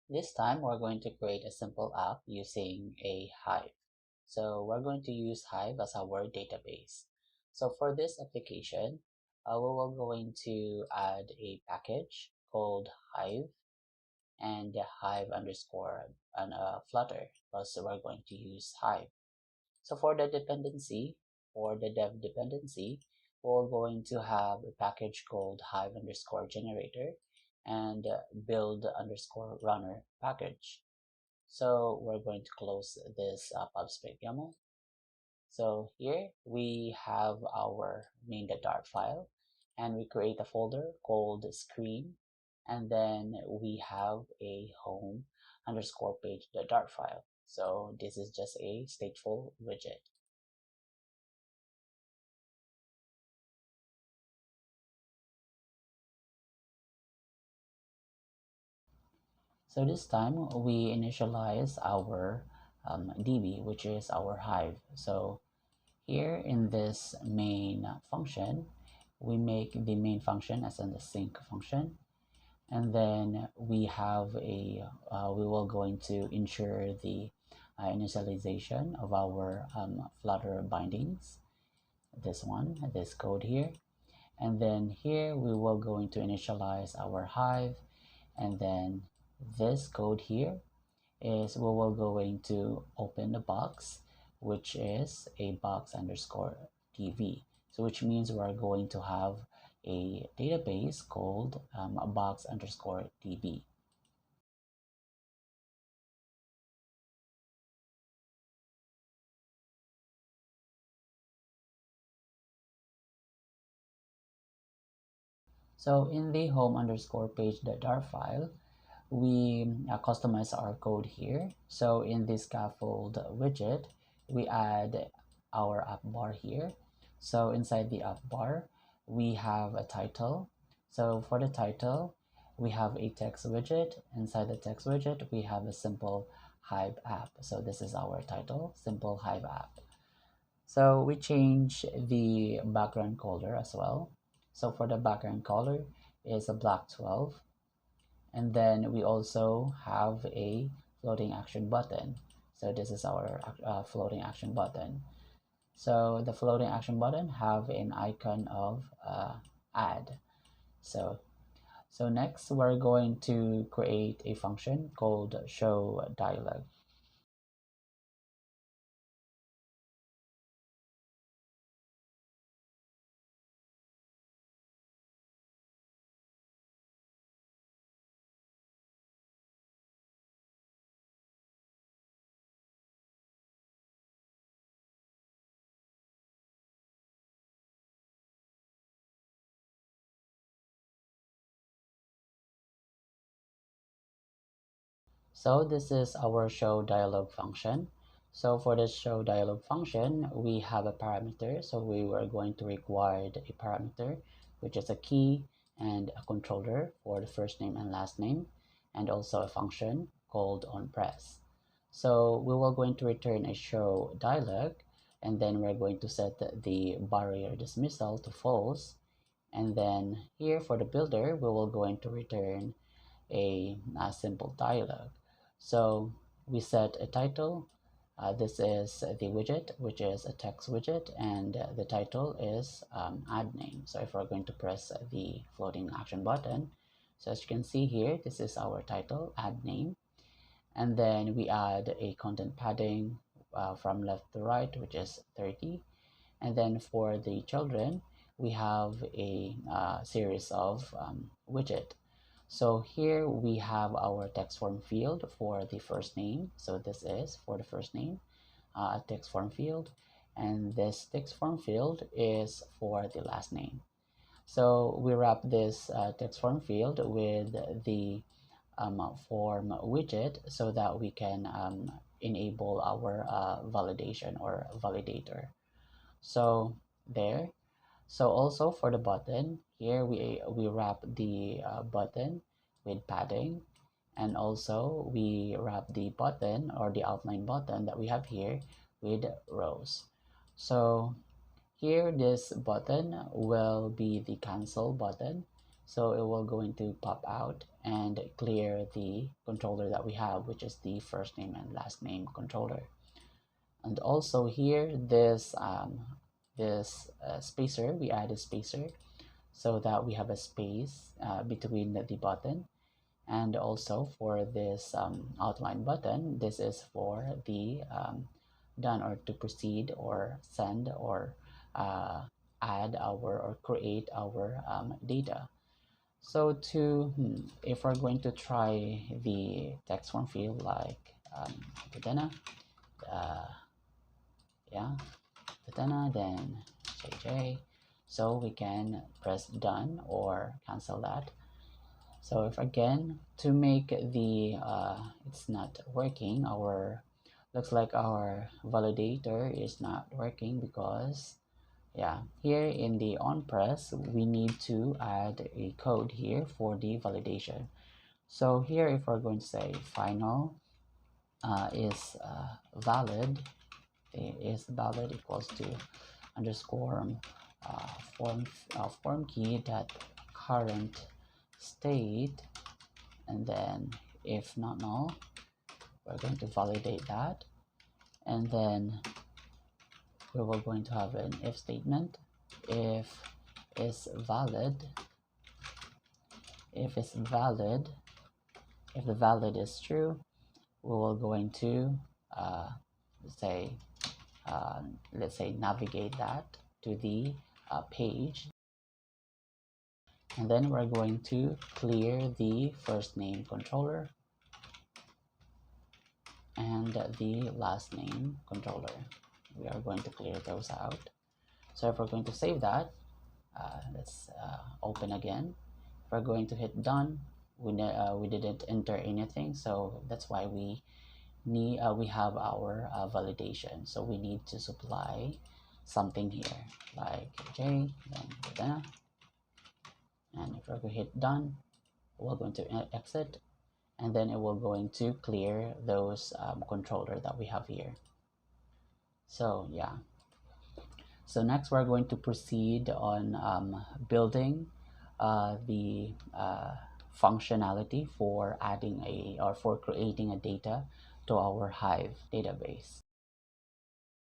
This time we're going to create a simple app using a Hive. So we're going to use Hive as our database. So for this application, we will going to add a package called Hive and the Hive underscore and Flutter because we're going to use Hive. So for the dependency, for the dev dependency, we're going to have a package called hive underscore generator and build underscore runner package. So we're going to close this pubspec YAML. So here we have our main.dart file and we create a folder called screen, and then we have a home underscore page.dart file. So this is just a stateful widget. So this time we initialize our DB, which is our Hive. So here in this main function, we make the main function as an async function, and then we have we will going to ensure the initialization of our Flutter bindings. This code here, and then here we will going to initialize our Hive, and then this code here is we will going to open the box, which is a box underscore dv. So which means we're going to have a database called a box underscore db. So in the home underscore page.dar file, we customize our code here. So in this scaffold widget, we add our app bar here. So inside the app bar, we have a title. So for the title, we have a text widget. Inside the text widget, we have a simple Hive app. So this is our title, simple Hive app. So we change the background color as well. So for the background color is a black 12, and then we also have a floating action button. So this is our floating action button. So the floating action button have an icon of add. So next we're going to create a function called show dialog. So this is our show dialog function. So for the show dialog function, we have a parameter. So we were going to require a parameter, which is a key and a controller for the first name and last name, and also a function called onPress. So we will going to return a show dialog, and then we're going to set the barrier dismissal to false. And then here for the builder, we will going to return a simple dialog. So we set a title. This is the widget, which is a text widget, and the title is add name. So if we're going to press the floating action button, so as you can see here, this is our title, add name. And then we add a content padding from left to right, which is 30. And then for the children, we have a series of widget. So here we have our text form field for the first name. So this is for the first name, a text form field. And this text form field is for the last name. So we wrap this text form field with the form widget so that we can enable our validation or validator. So there. So also for the button, here we wrap the button with padding, and also we wrap the button or the outline button that we have here with rows. So here this button will be the cancel button. So it will going to pop out, and clear the controller that we have, which is the first name and last name controller. And also here, this spacer, we add a spacer so that we have a space between the button. And also for this outline button, this is for the done or to proceed or send or uh, add our or create our data. So if we're going to try the text form field like Tadena, uh, yeah, Tadena, then JJ, so we can press done or cancel that. So if again to make the it's not working, our looks like our validator is not working because yeah, here in the on press we need to add a code here for the validation. So here if we're going to say final is valid is valid equals to underscore uh, form key dot current state, and then if not null, we're going to validate that, and then we will going to have an if statement. If is valid, if it's valid, if the valid is true, we will going to uh, say let's say navigate that to the page, and then we're going to clear the first name controller and the last name controller. We are going to clear those out. So if we're going to save that, let's open again. If we're going to hit done, we didn't enter anything, so that's why we have our validation. So we need to supply something here like J, then Dana, and if we're going to hit done, we're going to exit, and then it will going to clear those controller that we have here. So yeah, so next we're going to proceed on building the functionality for adding a or for creating a data to our Hive database.